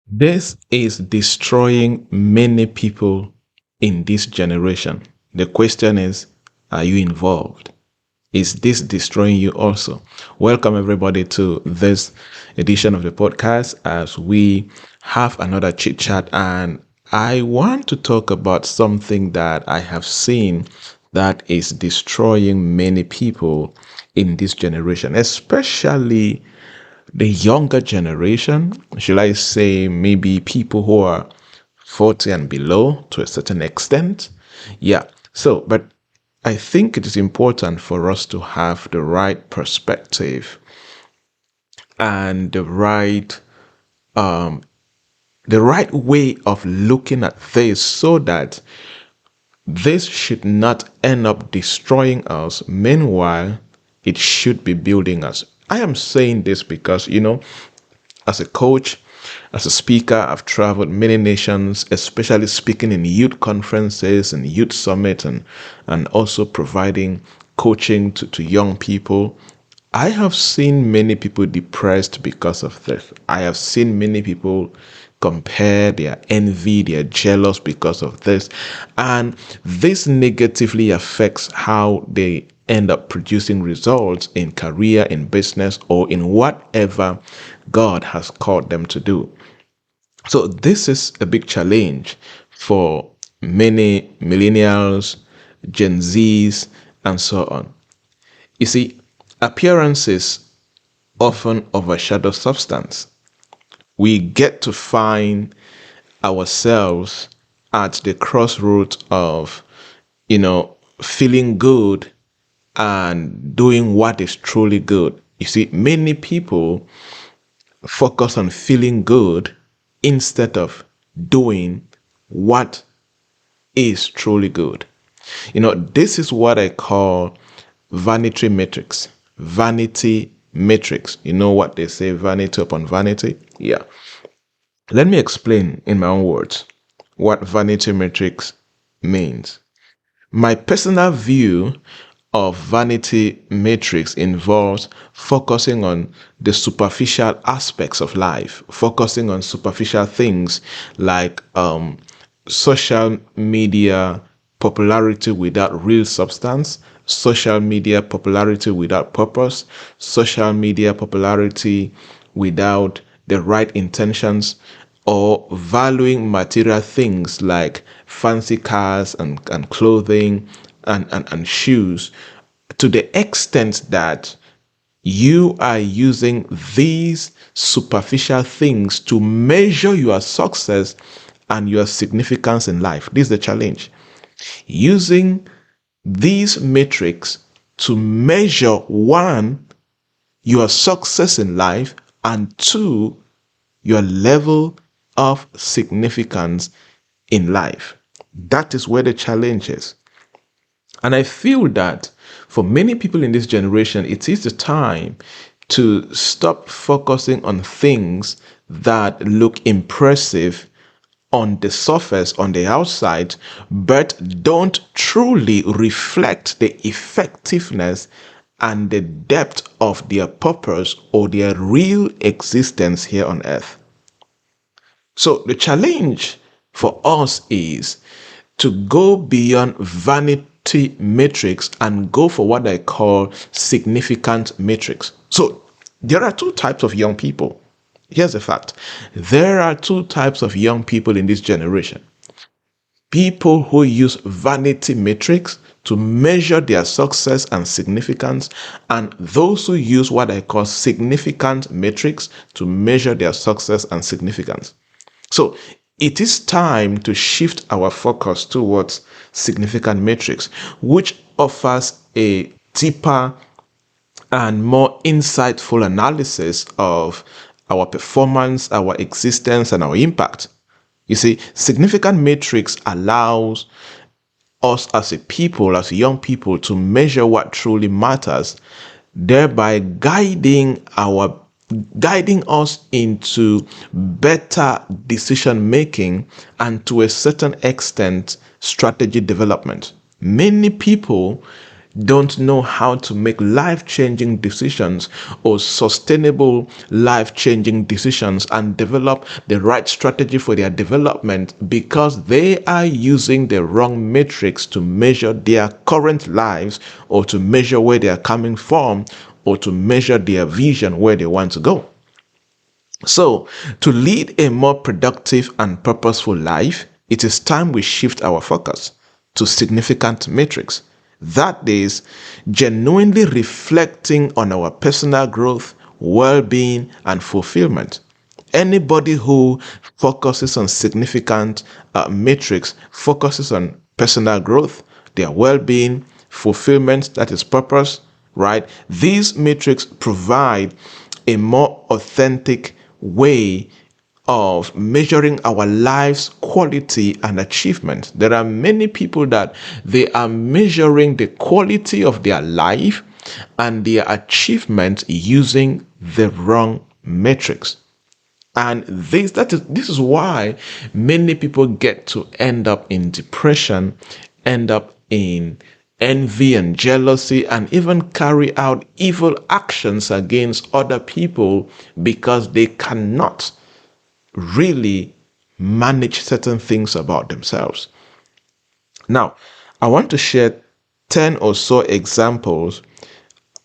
This is destroying many people in this generation. The question is, are you involved? Is this destroying you also? Welcome everybody to this edition of the podcast as we have another chit chat, and I want to talk about something that I have seen that is destroying many people in this generation, especially the younger generation. Should I say maybe people who are 40 and below to a certain extent? Yeah. But I think it is important for us to have the right perspective and the right way of looking at this so that this should not end up destroying us. Meanwhile, it should be building us. I am saying this because, as a coach, as a speaker, I've traveled many nations, especially speaking in youth conferences and youth summit, and also providing coaching to young people. I have seen many people depressed because of this. I have seen many people compare, their envy, they're jealous because of this. And this negatively affects how they end up producing results in career, in business, or in whatever God has called them to do. So this is a big challenge for many millennials, Gen Zs, and so on. You see, appearances often overshadow substance. We get to find ourselves at the crossroads of, feeling good and doing what is truly good. You see, many people focus on feeling good instead of doing what is truly good. This is what I call vanity matrix. Vanity matrix. You know what they say, vanity upon vanity? Yeah. Let me explain in my own words what vanity matrix means. My personal view of vanity matrix involves focusing on the superficial aspects of life, focusing on superficial things like social media popularity without real substance, social media popularity without purpose, social media popularity without the right intentions, or valuing material things like fancy cars and clothing and shoes to the extent that you are using these superficial things to measure your success and your significance in life. This is the challenge. Using these metrics to measure, one, your success in life, and two, your level of significance in life. That is where the challenge is. And I feel that for many people in this generation, it is the time to stop focusing on things that look impressive on the surface, on the outside, but don't truly reflect the effectiveness and the depth of their purpose or their real existence here on earth. So the challenge for us is to go beyond vanity metrics and go for what I call significant metrics. So there are two types of young people. Here's a fact. There are two types of young people in this generation. People who use vanity metrics to measure their success and significance, and those who use what I call significant metrics to measure their success and significance. So it is time to shift our focus towards significant metrics, which offers a deeper and more insightful analysis of our performance, our existence, and our impact. You see, significant metrics allows us as a people, as young people, to measure what truly matters, thereby guiding us into better decision making and to a certain extent strategy development. Many people don't know how to make life-changing decisions or sustainable life-changing decisions and develop the right strategy for their development because they are using the wrong metrics to measure their current lives or to measure where they are coming from or to measure their vision where they want to go. So, to lead a more productive and purposeful life, it is time we shift our focus to significant metrics. That is, genuinely reflecting on our personal growth, well being, and fulfillment. Anybody who focuses on significant metrics focuses on personal growth, their well being, fulfillment, that is purpose, right? These metrics provide a more authentic way of measuring our life's quality and achievement. There are many people that they are measuring the quality of their life and their achievement using the wrong metrics. And this is why many people get to end up in depression, end up in envy and jealousy, and even carry out evil actions against other people because they cannot really manage certain things about themselves. Now, I want to share 10 or so examples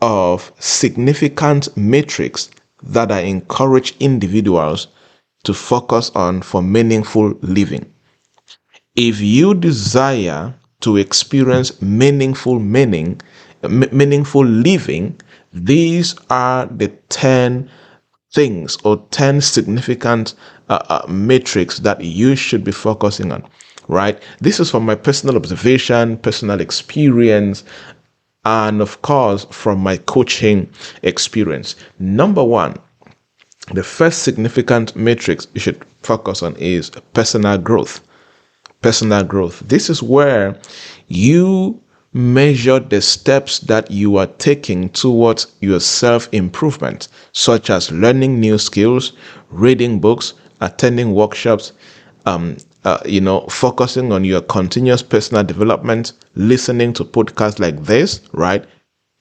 of significant metrics that I encourage individuals to focus on for meaningful living. If you desire to experience meaningful living, these are the 10 things or 10 significant metrics that you should be focusing on, right? This is from my personal observation, personal experience, and of course, from my coaching experience. Number one, the first significant metrics you should focus on is personal growth. Personal growth. This is where you measure the steps that you are taking towards your self-improvement, such as learning new skills, reading books, attending workshops, focusing on your continuous personal development, listening to podcasts like this, right?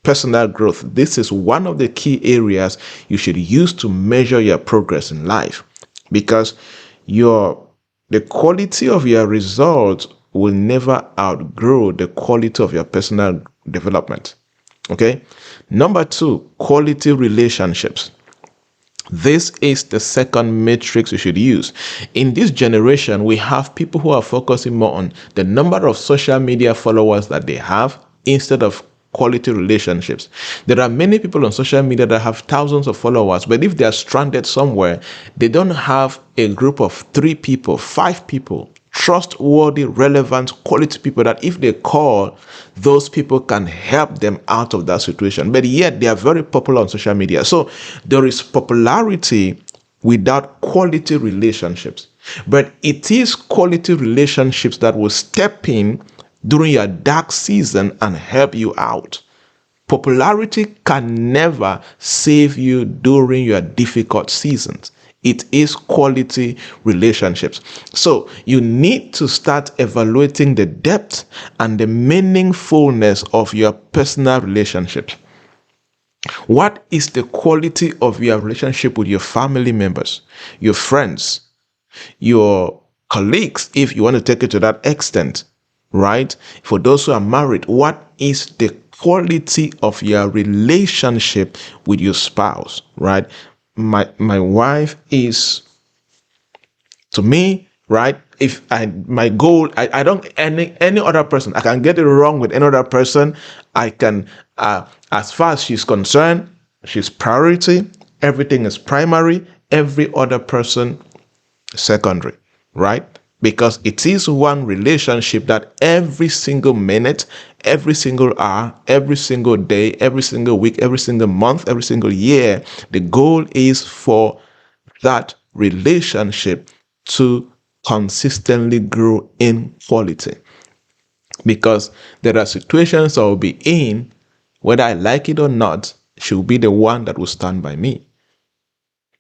Personal growth. This is one of the key areas you should use to measure your progress in life, because the quality of your results will never outgrow the quality of your personal development. Okay. Number two, quality relationships. This is the second matrix you should use. In this generation, we have people who are focusing more on the number of social media followers that they have instead of quality relationships. There are many people on social media that have thousands of followers, but if they are stranded somewhere, they don't have a group of 3 people, 5 people, trustworthy, relevant, quality people that if they call, those people can help them out of that situation. But yet they are very popular on social media. So there is popularity without quality relationships. But it is quality relationships that will step in during your dark season and help you out. Popularity can never save you during your difficult seasons. It is quality relationships. So you need to start evaluating the depth and the meaningfulness of your personal relationships. What is the quality of your relationship with your family members, your friends, your colleagues, if you want to take it to that extent, right? For those who are married, what is the quality of your relationship with your spouse, right? My wife is, to me, right? If my goal, I don't any other person, I can get it wrong with any other person. I can, as far as she's concerned, she's priority. Everything is primary. Every other person secondary, right? Because it is one relationship that every single minute, every single hour, every single day, every single week, every single month, every single year, the goal is for that relationship to consistently grow in quality. Because there are situations I will be in, whether I like it or not, she'll be the one that will stand by me.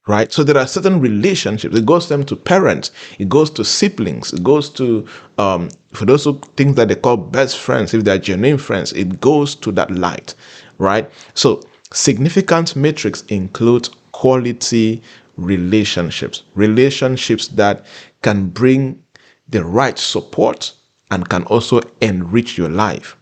right? So there are certain relationships. It goes them to parents. It goes to siblings. It goes to, for those who think that they call best friends, if they're genuine friends, it goes to that light, right? So significant metrics include quality relationships, relationships that can bring the right support and can also enrich your life.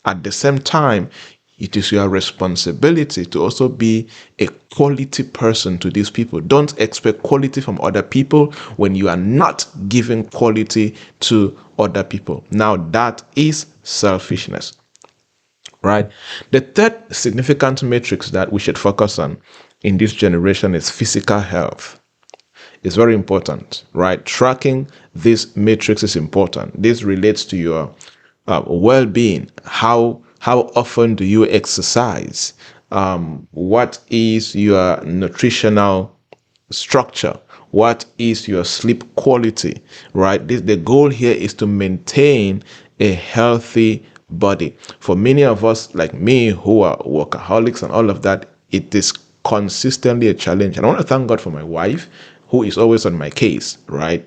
At the same time, it is your responsibility to also be a quality person to these people. Don't expect quality from other people when you are not giving quality to other people. Now, that is selfishness, right? The third significant matrix that we should focus on in this generation is physical health. It's very important, right? Tracking this matrix is important. This relates to your well-being. How often do you exercise? What is your nutritional structure? What is your sleep quality? Right? The goal here is to maintain a healthy body. For many of us, like me, who are workaholics and all of that, it is consistently a challenge. And I want to thank God for my wife, who is always on my case, right?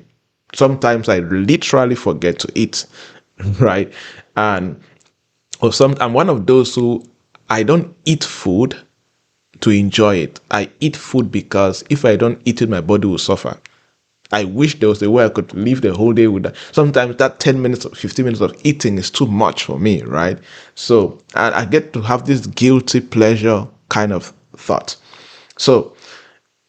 Sometimes I literally forget to eat, right? And I'm one of those who I don't eat food to enjoy it. I eat food because if I don't eat it, my body will suffer. I wish there was a way I could live the whole day with that. Sometimes that 10 minutes or 15 minutes of eating is too much for me, right? So I get to have this guilty pleasure kind of thought. So,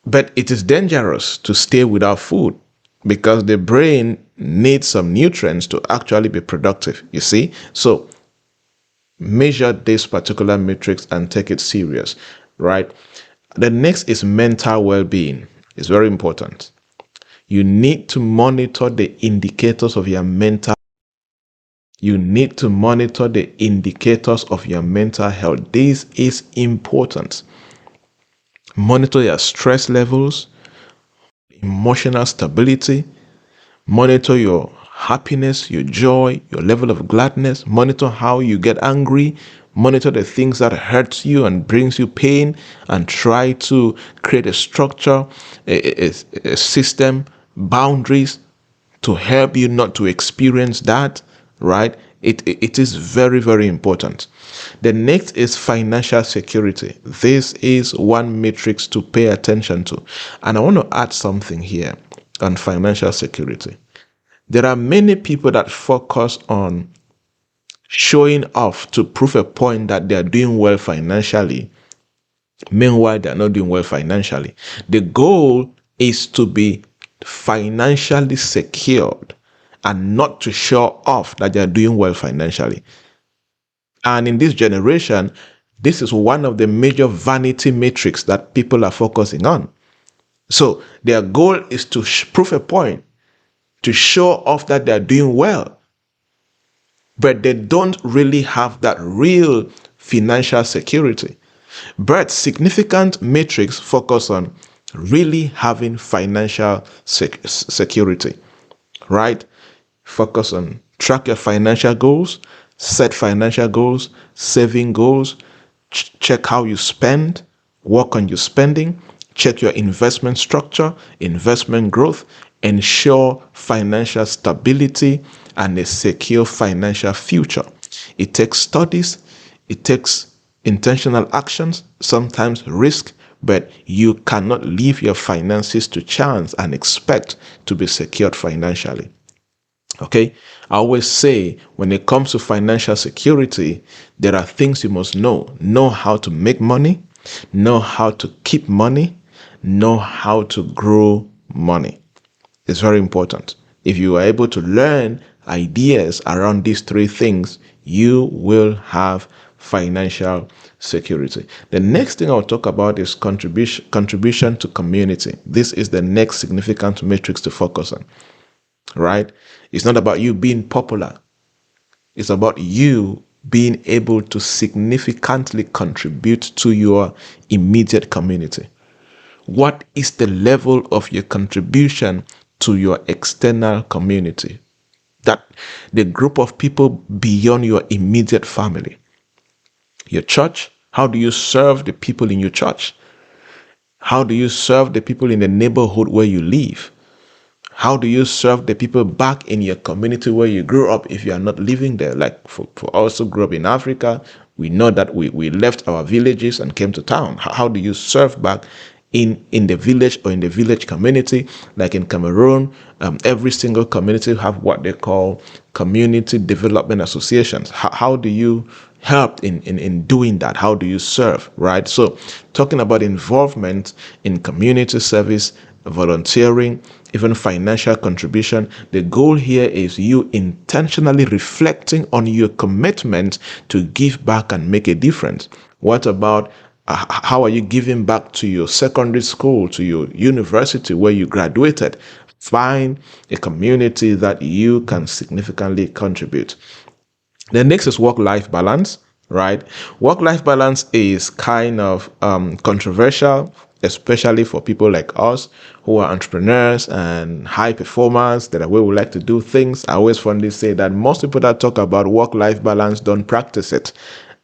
but it is dangerous to stay without food because the brain needs some nutrients to actually be productive, you see? So measure this particular matrix and take it serious, right? The next is mental well-being. It's very important. You need to monitor the indicators of your mental. You need to monitor the indicators of your mental health. This is important. Monitor your stress levels, emotional stability, monitor your happiness, your joy, your level of gladness, monitor how you get angry, monitor the things that hurts you and brings you pain, and try to create a structure, a system, boundaries to help you not to experience that, right? It is very, very important. The next is financial security. This is one matrix to pay attention to. And I want to add something here on financial security. There are many people that focus on showing off to prove a point that they are doing well financially. Meanwhile, they are not doing well financially. The goal is to be financially secured and not to show off that they are doing well financially. And in this generation, this is one of the major vanity metrics that people are focusing on. So their goal is to prove a point, to show off that they are doing well, but they don't really have that real financial security. But significant metrics focus on really having financial security, right? Focus on track your financial goals, set financial goals, saving goals, check how you spend, work on your spending, check your investment structure, investment growth, ensure financial stability and a secure financial future. It takes studies, it takes intentional actions, sometimes risk, but you cannot leave your finances to chance and expect to be secured financially. Okay, I always say when it comes to financial security, there are things you must know. Know how to make money, know how to keep money, know how to grow money. It's very important. If you are able to learn ideas around these three things, you will have financial security. The next thing I'll talk about is contribution to community. This is the next significant matrix to focus on, right? It's not about you being popular. It's about you being able to significantly contribute to your immediate community. What is the level of your contribution to your external community? That the group of people beyond your immediate family. Your church, how do you serve the people in your church? How do you serve the people in the neighborhood where you live? How do you serve the people back in your community where you grew up if you are not living there? Like for us who grew up in Africa, we know that we left our villages and came to town. How do you serve back in the village or in the village community? Like in Cameroon, every single community have what they call community development associations. How do you help in doing that? How do you serve, right? So talking about involvement in community service, volunteering, even financial contribution, the goal here is you intentionally reflecting on your commitment to give back and make a difference. What about how are you giving back to your secondary school, to your university where you graduated? Find a community that you can significantly contribute. The next is work-life balance, right? Work-life balance is kind of controversial, especially for people like us who are entrepreneurs and high performers, that are where we like to do things. I always fondly say that most people that talk about work-life balance don't practice it,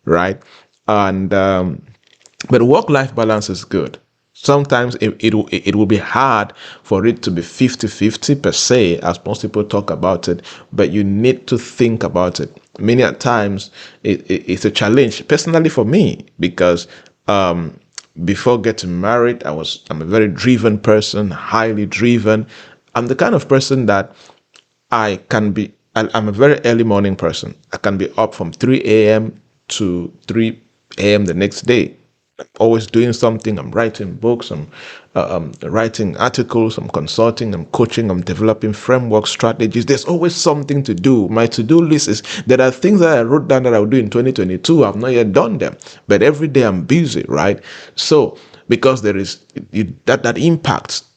right? And but work-life balance is good. Sometimes it will be hard for it to be 50-50 per se, as most people talk about it, but you need to think about it. Many a times it's a challenge, personally for me, because before getting married, I'm a very driven person, highly driven. I'm the kind of person that I'm a very early morning person. I can be up from 3 a.m. to 3 a.m. the next day. I'm always doing something. I'm writing books. I'm writing articles. I'm consulting. I'm coaching. I'm developing framework strategies. There's always something to do. My to-do list is, there are things that I wrote down that I'll do in 2022. I've not yet done them, but every day I'm busy, right? So because there is that impacts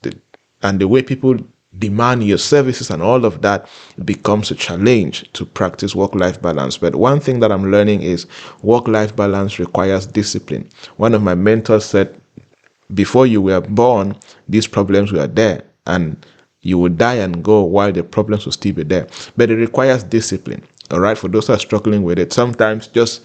and the way people demand your services and all of that becomes a challenge to practice work-life balance. But one thing that I'm learning is work-life balance requires discipline. One of my mentors said, before you were born, these problems were there, and you will die and go while the problems will still be there. But it requires discipline. All right, for those who are struggling with it, sometimes just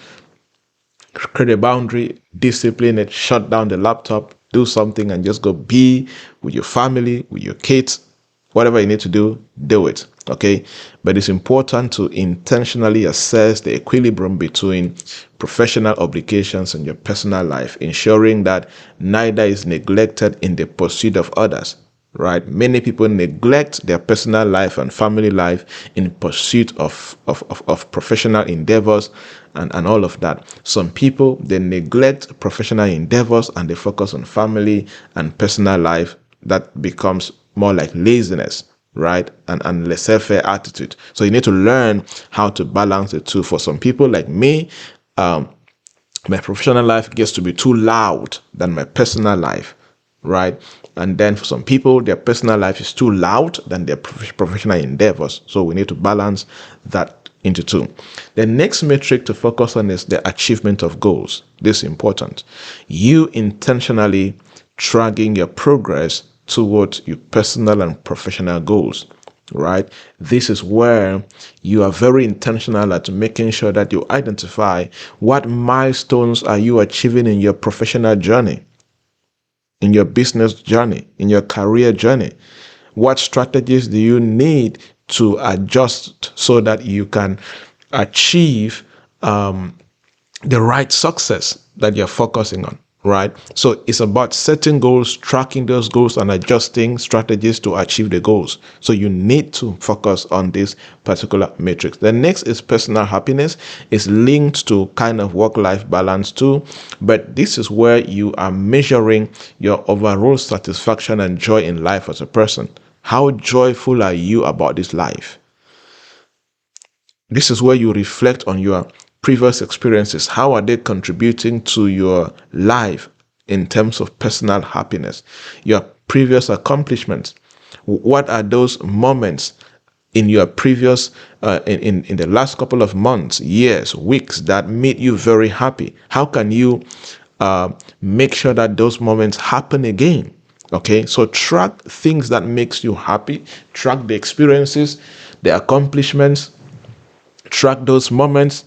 create a boundary, discipline it, shut down the laptop, do something, and just go be with your family, with your kids. Whatever you need to do it. Okay. But it's important to intentionally assess the equilibrium between professional obligations and your personal life, ensuring that neither is neglected in the pursuit of others. Right? Many people neglect their personal life and family life in pursuit of professional endeavors and all of that. Some people, they neglect professional endeavors and they focus on family and personal life. That becomes more like laziness, right? And laissez-faire attitude. So you need to learn how to balance the two. For some people like me, my professional life gets to be too loud than my personal life, right? And then for some people, their personal life is too loud than their professional endeavors. So we need to balance that into two. The next metric to focus on is the achievement of goals. This is important. You intentionally tracking your progress towards your personal and professional goals, right? This is where you are very intentional at making sure that you identify what milestones are you achieving in your professional journey, in your business journey, in your career journey. What strategies do you need to adjust so that you can achieve the right success that you're focusing on, right? So it's about setting goals, tracking those goals, and adjusting strategies to achieve the goals. So you need to focus on this particular matrix. The next is personal happiness. It's linked to kind of work-life balance too, but this is where you are measuring your overall satisfaction and joy in life as a person. How joyful are you about this life? This is where you reflect on your previous experiences. How are they contributing to your life in terms of personal happiness? Your previous accomplishments. What are those moments in your previous, in the last couple of months, years, weeks that made you very happy? How can you make sure that those moments happen again? Okay, so track things that makes you happy, track the experiences, the accomplishments, track those moments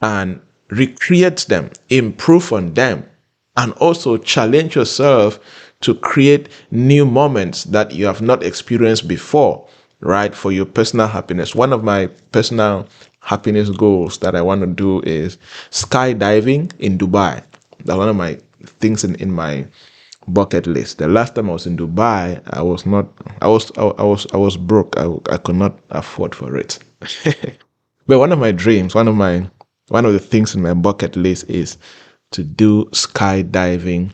and recreate them, improve on them, and also challenge yourself to create new moments that you have not experienced before, right? For your personal happiness. One of my personal happiness goals that I want to do is skydiving in Dubai. That's one of my things in my bucket list. The last time I was in Dubai, I was broke. I could not afford for it. But one of my dreams, one of the things in my bucket list is to do skydiving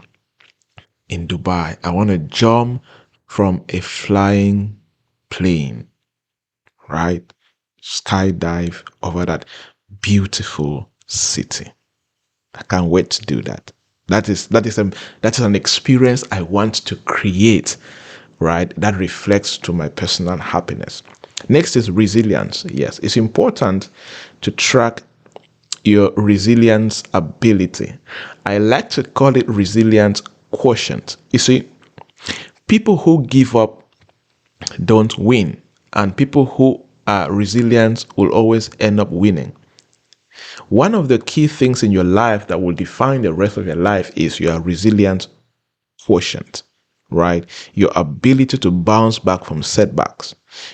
in Dubai. I want to jump from a flying plane, right? Skydive over that beautiful city. I can't wait to do that. That is an experience I want to create, right? That reflects to my personal happiness. Next is resilience. Yes, it's important to track your resilience ability. I like to call it resilience quotient. You see, people who give up don't win, and people who are resilient will always end up winning. One of the key things in your life that will define the rest of your life is your resilience quotient, right? Your ability to bounce back from setbacks,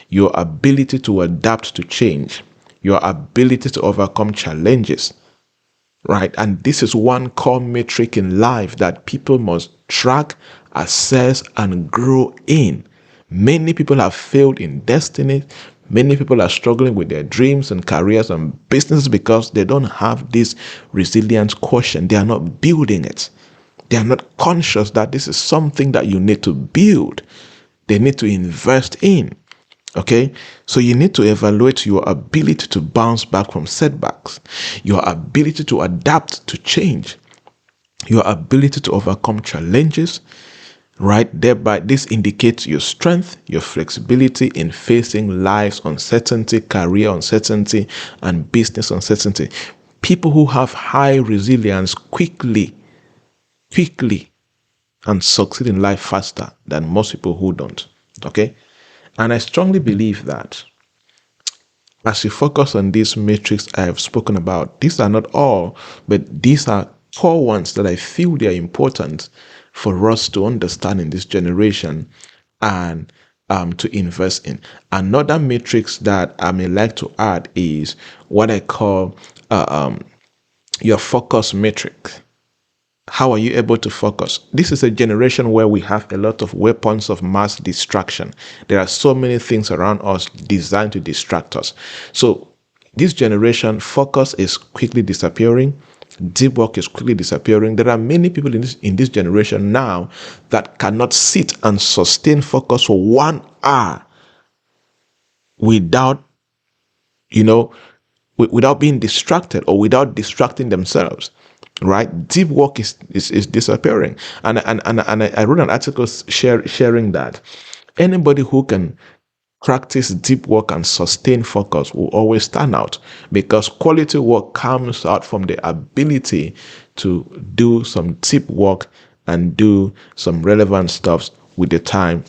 your ability to adapt to change, your ability to overcome challenges, right? And this is one core metric in life that people must track, assess, and grow in. Many people have failed in destiny. Many people are struggling with their dreams and careers and businesses because they don't have this resilience quotient. They are not building it. They are not conscious that this is something that you need to build. They need to invest in. Okay, so you need to evaluate your ability to bounce back from setbacks, your ability to adapt to change, your ability to overcome challenges, right? Thereby, this indicates your strength, your flexibility in facing life's uncertainty, career uncertainty, and business uncertainty. People who have high resilience quickly and succeed in life faster than most people who don't. Okay, and I strongly believe that as you focus on these metrics I have spoken about, these are not all, but these are core ones that I feel they are important for us to understand in this generation and to invest in. Another matrix that I may like to add is what I call your focus metric. How are you able to focus? This is a generation where we have a lot of weapons of mass distraction. There are so many things around us designed to distract us. So this generation, focus is quickly disappearing. Deep work is quickly disappearing. There are many people in this generation now that cannot sit and sustain focus for 1 hour without, you know, without being distracted or without distracting themselves, right? Deep work is disappearing. And I wrote an article sharing that anybody who can practice deep work and sustain focus will always stand out, because quality work comes out from the ability to do some deep work and do some relevant stuff with the time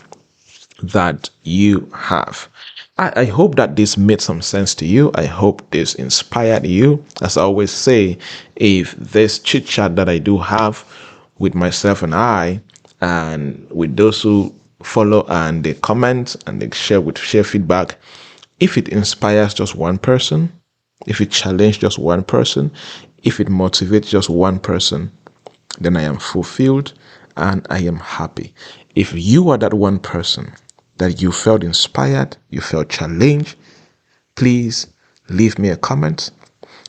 that you have. I hope that this made some sense to you. I hope this inspired you. As I always say, if this chit chat that I do have with myself and with those who follow and they comment and they share feedback, if it inspires just one person, if it challenges just one person, if it motivates just one person, then I am fulfilled and I am happy. If you are that one person that you felt inspired, you felt challenged, please leave me a comment,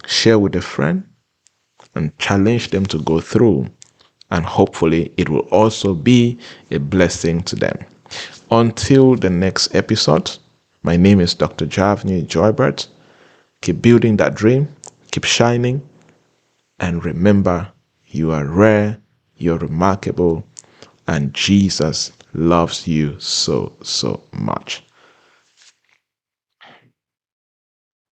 share with a friend, and challenge them to go through. And hopefully it will also be a blessing to them. Until the next episode, my name is Dr. Javnyuy Joybert. Keep building that dream, keep shining, and remember, you are rare, you're remarkable, and Jesus loves you so much.